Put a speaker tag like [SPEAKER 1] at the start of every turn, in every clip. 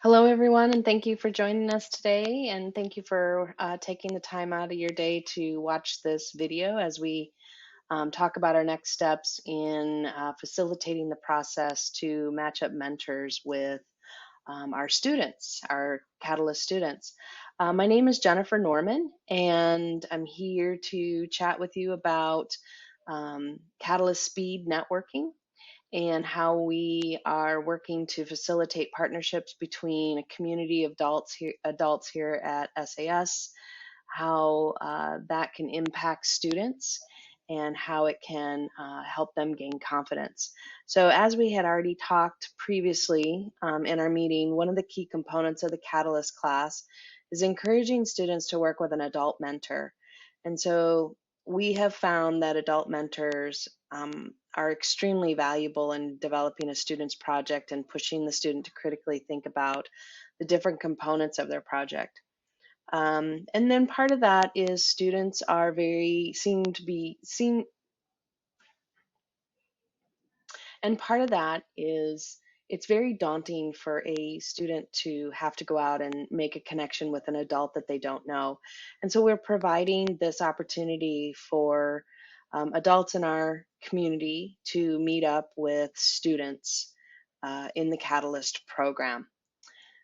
[SPEAKER 1] Hello, everyone, and thank you for joining us today. And thank you for taking the time out of your day to watch this video as we talk about our next steps in facilitating the process to match up mentors with our students, our Catalyst students. My name is Jennifer Norman, and I'm here to chat with you about Catalyst Speed Networking and how we are working to facilitate partnerships between a community of adults here at SAS, how that can impact students and how it can help them gain confidence. So as we had already talked previously in our meeting, one of the key components of the Catalyst class is encouraging students to work with an adult mentor. And so we have found that adult mentors are extremely valuable in developing a student's project and pushing the student to critically think about the different components of their project. And then part of that is students are and part of that is it's very daunting for a student to have to go out and make a connection with an adult that they don't know. And so we're providing this opportunity for adults in our community to meet up with students in the Catalyst program.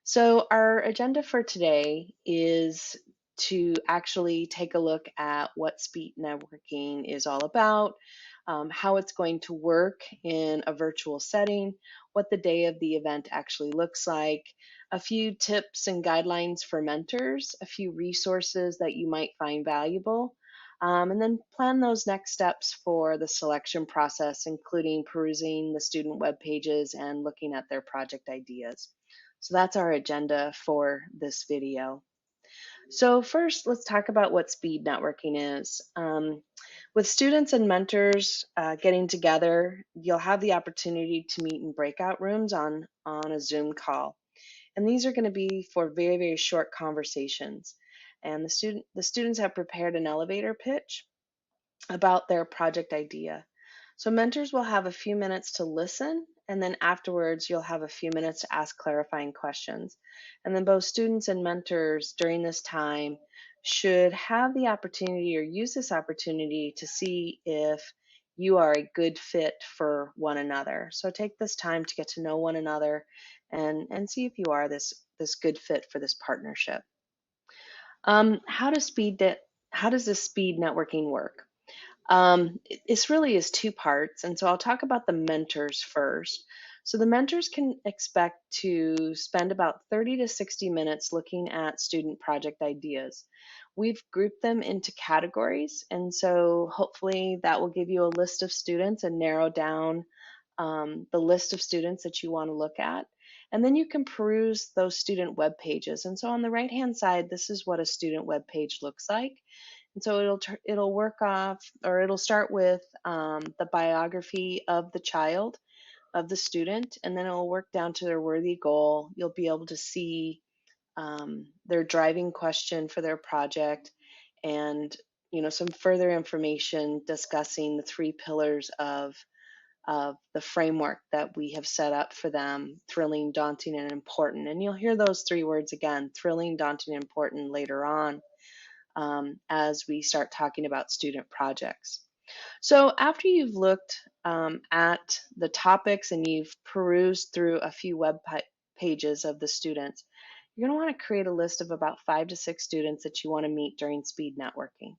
[SPEAKER 1] So our agenda for today is to actually take a look at what speed networking is all about, how it's going to work in a virtual setting, what the day of the event actually looks like, a few tips and guidelines for mentors, a few resources that you might find valuable, and then plan those next steps for the selection process, including perusing the student web pages and looking at their project ideas. So that's our agenda for this video. So first, let's talk about what speed networking is. With students and mentors getting together, you'll have the opportunity to meet in breakout rooms on a Zoom call. And these are going to be for very, very short conversations. And the students have prepared an elevator pitch about their project idea. So mentors will have a few minutes to listen, and then afterwards you'll have a few minutes to ask clarifying questions. And then both students and mentors during this time should have the opportunity or use this opportunity to see if you are a good fit for one another. So take this time to get to know one another and see if you are this good fit for this partnership. Um, how does speed how does this speed networking work? This really is two parts, and so I'll talk about the mentors first. So the mentors can expect to spend about 30 to 60 minutes looking at student project ideas. We've grouped them into categories, and so hopefully that will give you a list of students and narrow down the list of students that you want to look at. And then you can peruse those student web pages. And so on the right-hand side, this is what a student web page looks like. And so it'll work off, or it'll start with the biography of the child, of the student, and then it'll work down to their worthy goal. You'll be able to see their driving question for their project, and some further information discussing the three pillars of the framework that we have set up for them: thrilling, daunting, and important. And you'll hear those three words again: thrilling, daunting, and important, later on as we start talking about student projects. So after you've looked at the topics and you've perused through a few pages of the students, you're going to want to create a list of about 5 to 6 students that you want to meet during speed networking.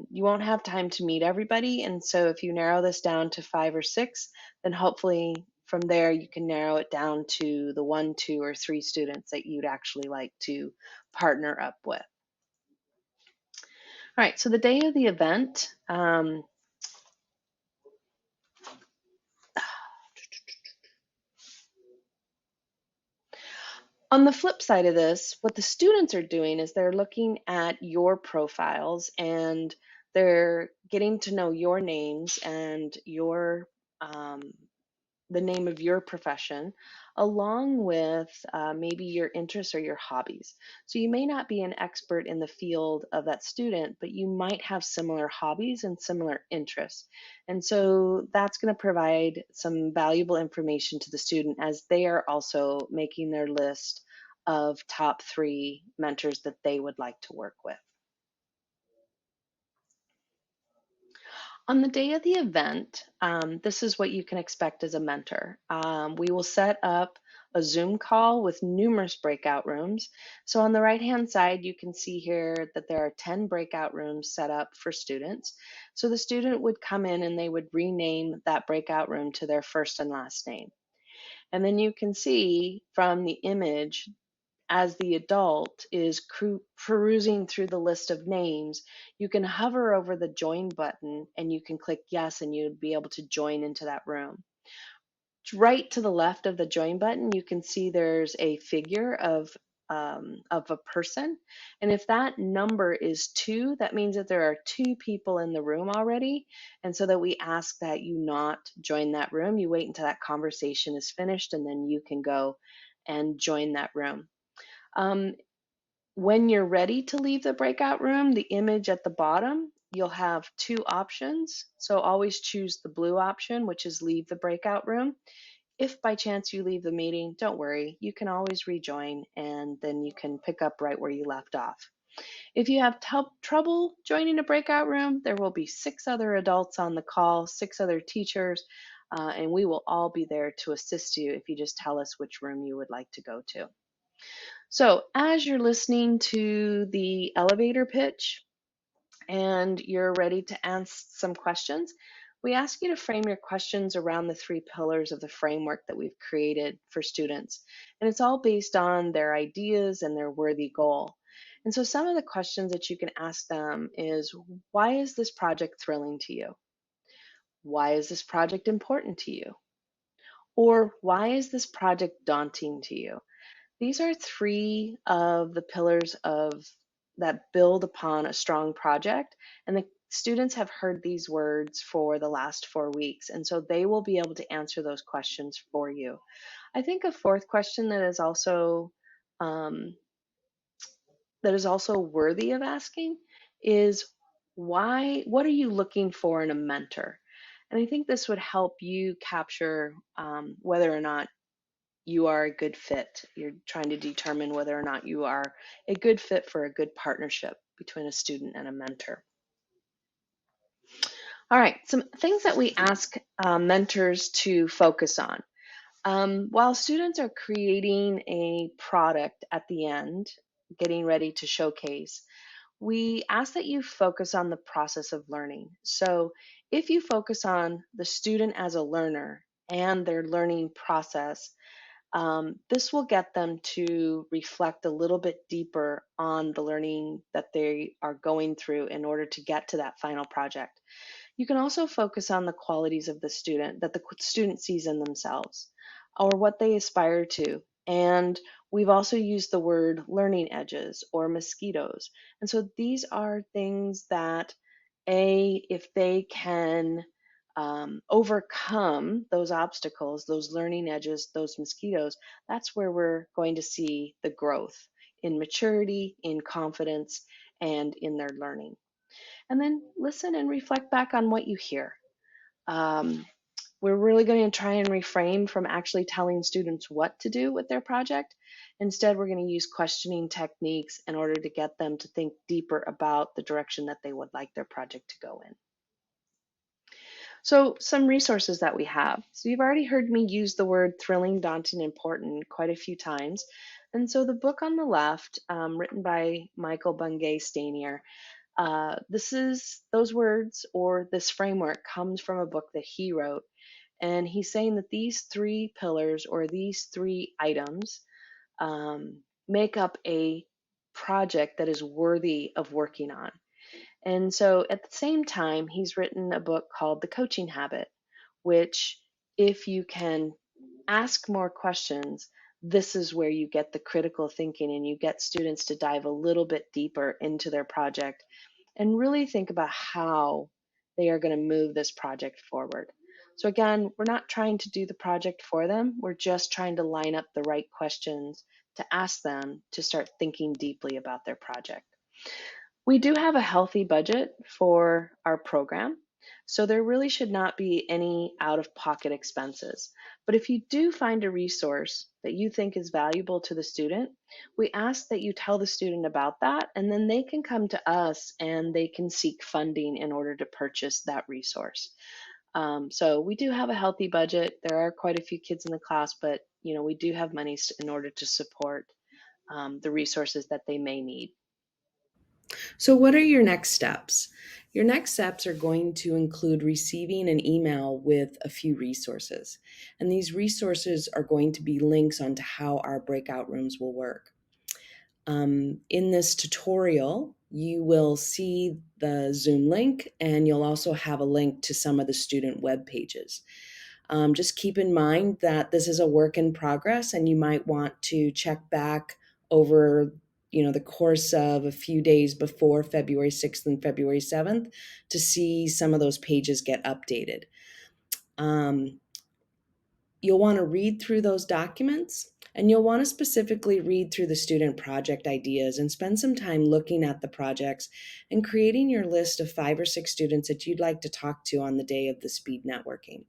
[SPEAKER 1] You won't have time to meet everybody, and so if you narrow this down to 5 or 6, then hopefully from there you can narrow it down to the 1, 2, or 3 students that you'd actually like to partner up with. All right, so the day of the event, on the flip side of this, what the students are doing is they're looking at your profiles and they're getting to know your names and your the name of your profession, along with maybe your interests or your hobbies. So you may not be an expert in the field of that student, but you might have similar hobbies and similar interests. And so that's going to provide some valuable information to the student as they are also making their list of top 3 mentors that they would like to work with. On the day of the event, this is what you can expect as a mentor. We will set up a Zoom call with numerous breakout rooms. So on the right-hand side, you can see here that there are 10 breakout rooms set up for students. So the student would come in and they would rename that breakout room to their first and last name. And then you can see from the image as the adult is perusing through the list of names, you can hover over the join button and you can click yes, and you'd be able to join into that room. Right to the left of the join button, you can see there's a figure of a person. And if that number is 2, that means that there are 2 people in the room already. And so that we ask that you not join that room. You wait until that conversation is finished and then you can go and join that room. Um, when you're ready to leave the breakout room, the image at the bottom, you'll have 2 options. So always choose the blue option, which is leave the breakout room. If by chance you leave the meeting, don't worry, you can always rejoin and then you can pick up right where you left off. If you have trouble joining a breakout room, there will be 6 other adults on the call, 6 other teachers, and we will all be there to assist you if you just tell us which room you would like to go to. So as you're listening to the elevator pitch and you're ready to ask some questions, we ask you to frame your questions around the 3 pillars of the framework that we've created for students. And it's all based on their ideas and their worthy goal. And so some of the questions that you can ask them is, why is this project thrilling to you? Why is this project important to you? Or why is this project daunting to you? These are 3 of the pillars of that build upon a strong project, and the students have heard these words for the last 4 weeks, and so they will be able to answer those questions for you. I think a 4th question um, that is also worthy of asking is, what are you looking for in a mentor? And I think this would help you capture whether or not you are a good fit. You're trying to determine whether or not you are a good fit for a good partnership between a student and a mentor. All right, some things that we ask mentors to focus on. While students are creating a product at the end, getting ready to showcase, we ask that you focus on the process of learning. So if you focus on the student as a learner and their learning process, this will get them to reflect a little bit deeper on the learning that they are going through in order to get to that final project. You can also focus on the qualities of the student that the student sees in themselves or what they aspire to. And we've also used the word learning edges or mosquitoes. And so these are things that, if they can overcome those obstacles, those learning edges, those mosquitoes, that's where we're going to see the growth in maturity, in confidence, and in their learning. And then listen and reflect back on what you hear. Um, we're really going to try and refrain from actually telling students what to do with their project. Instead, we're going to use questioning techniques in order to get them to think deeper about the direction that they would like their project to go in. So some resources that we have. So you've already heard me use the word thrilling, daunting, important quite a few times. And so the book on the left, written by Michael Bungay Stanier, those words or this framework comes from a book that he wrote. And he's saying that these 3 pillars or these 3 items make up a project that is worthy of working on. And so at the same time, he's written a book called The Coaching Habit, which, if you can ask more questions, this is where you get the critical thinking and you get students to dive a little bit deeper into their project and really think about how they are going to move this project forward. So again, we're not trying to do the project for them. We're just trying to line up the right questions to ask them to start thinking deeply about their project. We do have a healthy budget for our program, so there really should not be any out of pocket expenses. But if you do find a resource that you think is valuable to the student, we ask that you tell the student about that, and then they can come to us and they can seek funding in order to purchase that resource. So we do have a healthy budget. There are quite a few kids in the class, but we do have money in order to support the resources that they may need.
[SPEAKER 2] So, what are your next steps? Your next steps are going to include receiving an email with a few resources. And these resources are going to be links onto how our breakout rooms will work. In this tutorial, you will see the Zoom link, and you'll also have a link to some of the student web pages. Just keep in mind that this is a work in progress, and you might want to check back over the course of a few days before February 6th and February 7th to see some of those pages get updated. You'll want to read through those documents, and you'll want to specifically read through the student project ideas and spend some time looking at the projects and creating your list of 5 or 6 students that you'd like to talk to on the day of the speed networking.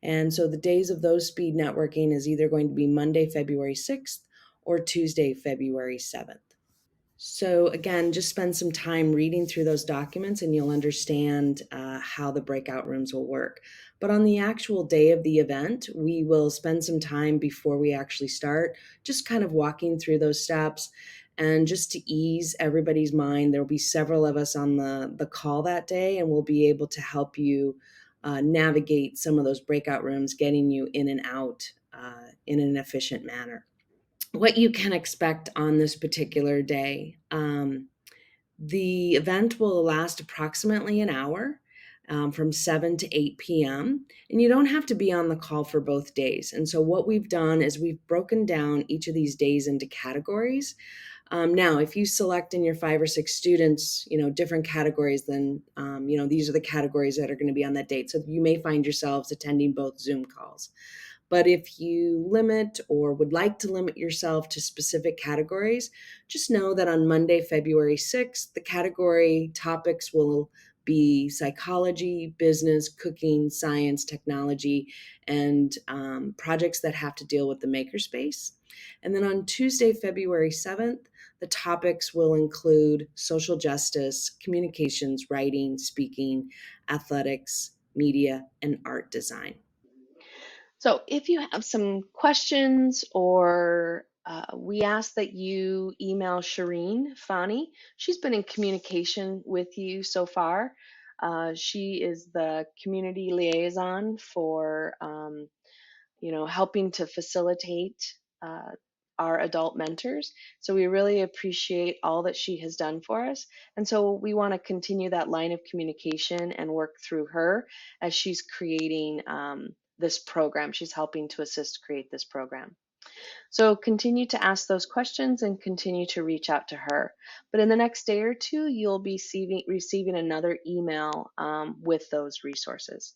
[SPEAKER 2] And so the days of those speed networking is either going to be Monday, February 6th or Tuesday, February 7th. So again, just spend some time reading through those documents and you'll understand how the breakout rooms will work. But on the actual day of the event, we will spend some time before we actually start, just kind of walking through those steps. And just to ease everybody's mind, there will be several of us on the call that day, and we'll be able to help you navigate some of those breakout rooms, getting you in and out in an efficient manner. What you can expect on this particular day. The event will last approximately an hour, from 7 to 8 p.m. And you don't have to be on the call for both days. And so what we've done is we've broken down each of these days into categories. Now, if you select in your 5 or 6 students, different categories, then, these are the categories that are going to be on that date. So you may find yourselves attending both Zoom calls. But if you limit or would like to limit yourself to specific categories, just know that on Monday, February 6th, the category topics will be psychology, business, cooking, science, technology, and projects that have to deal with the makerspace. And then on Tuesday, February 7th, the topics will include social justice, communications, writing, speaking, athletics, media, and art design.
[SPEAKER 1] So if you have some questions or we ask that you email Shireen Fani. She's been in communication with you so far. She is the community liaison for, helping to facilitate uh, our adult mentors. So we really appreciate all that she has done for us. And so we want to continue that line of communication and work through her as she's creating this program. She's helping to assist create this program. So continue to ask those questions and continue to reach out to her. But in the next day or two, you'll be receiving another email with those resources.